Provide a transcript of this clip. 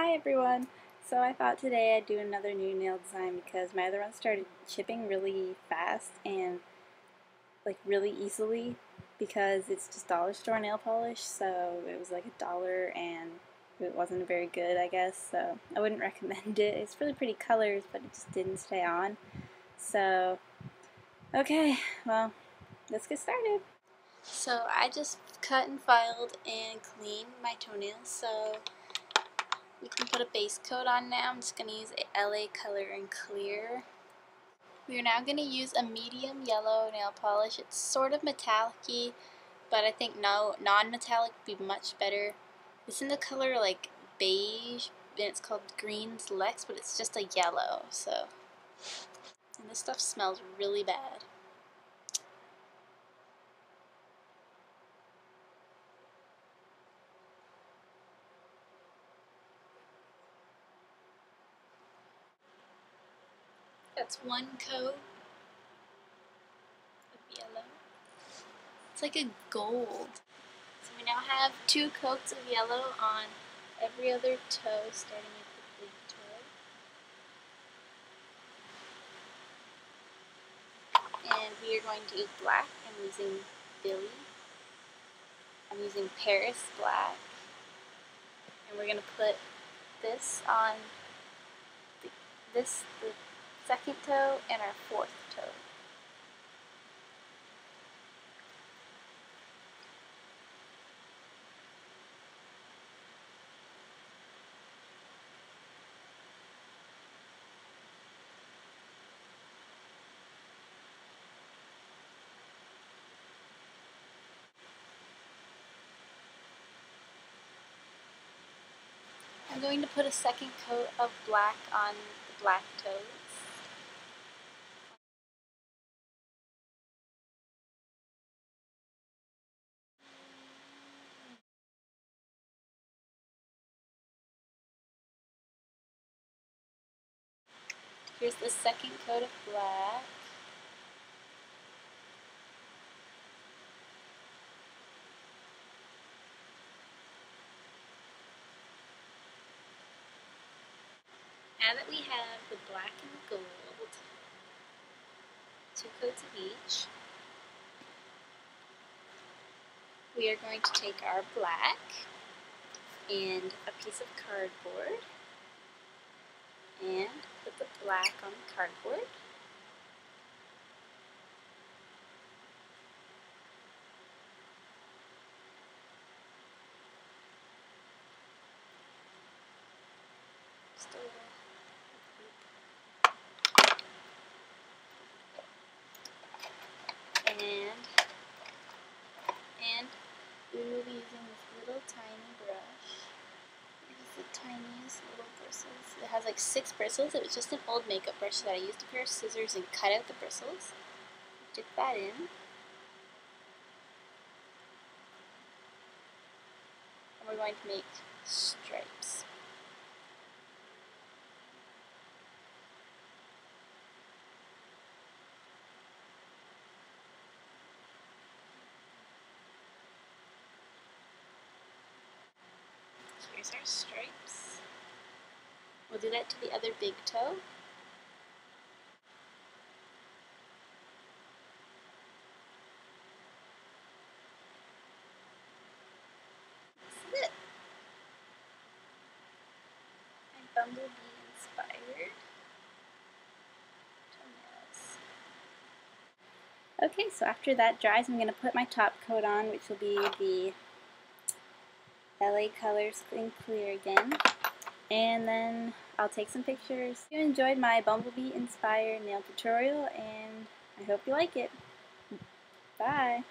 Hi everyone! So I thought today I'd do another new nail design because my other one started chipping really fast and like really easily because it's just dollar store nail polish, so it was like $1 and it wasn't very good, I guess, so I wouldn't recommend it. It's really pretty colors, but it just didn't stay on. So, okay, well, let's get started. So I just cut and filed and cleaned my toenails, so we can put a base coat on now. I'm just going to use LA Color and Clear. We are now going to use a medium yellow nail polish. It's sort of metallic-y, but I think non-metallic would be much better. It's in the color like beige, and it's called Green's Lex, but it's just a yellow, so. And this stuff smells really bad. That's one coat of yellow. It's like a gold. So we now have 2 coats of yellow on every other toe, starting with the big toe. And we are going to use black. I'm using Billy. I'm using Paris black. And we're going to put this on the second toe and our 4th toe. I'm going to put a second coat of black on the black toes. Here's the second coat of black. Now that we have the black and the gold, 2 coats of each, we are going to take our black and a piece of cardboard and put the black on the cardboard. Just a little. And we will be using this little tiny brush. It is the tiniest little bristles. It has like 6 bristles. It was just an old makeup brush that I used a pair of scissors and cut out the bristles. Dip that in. And we're going to make stripes. Here's our stripes. We'll do that to the other big toe. That's it. My Bumblebee inspired toenails. Okay, so after that dries, I'm going to put my top coat on, which will be the LA Colors and Clear again, and then I'll take some pictures. If you enjoyed my Bumblebee inspired nail tutorial, and I hope you like it. Bye!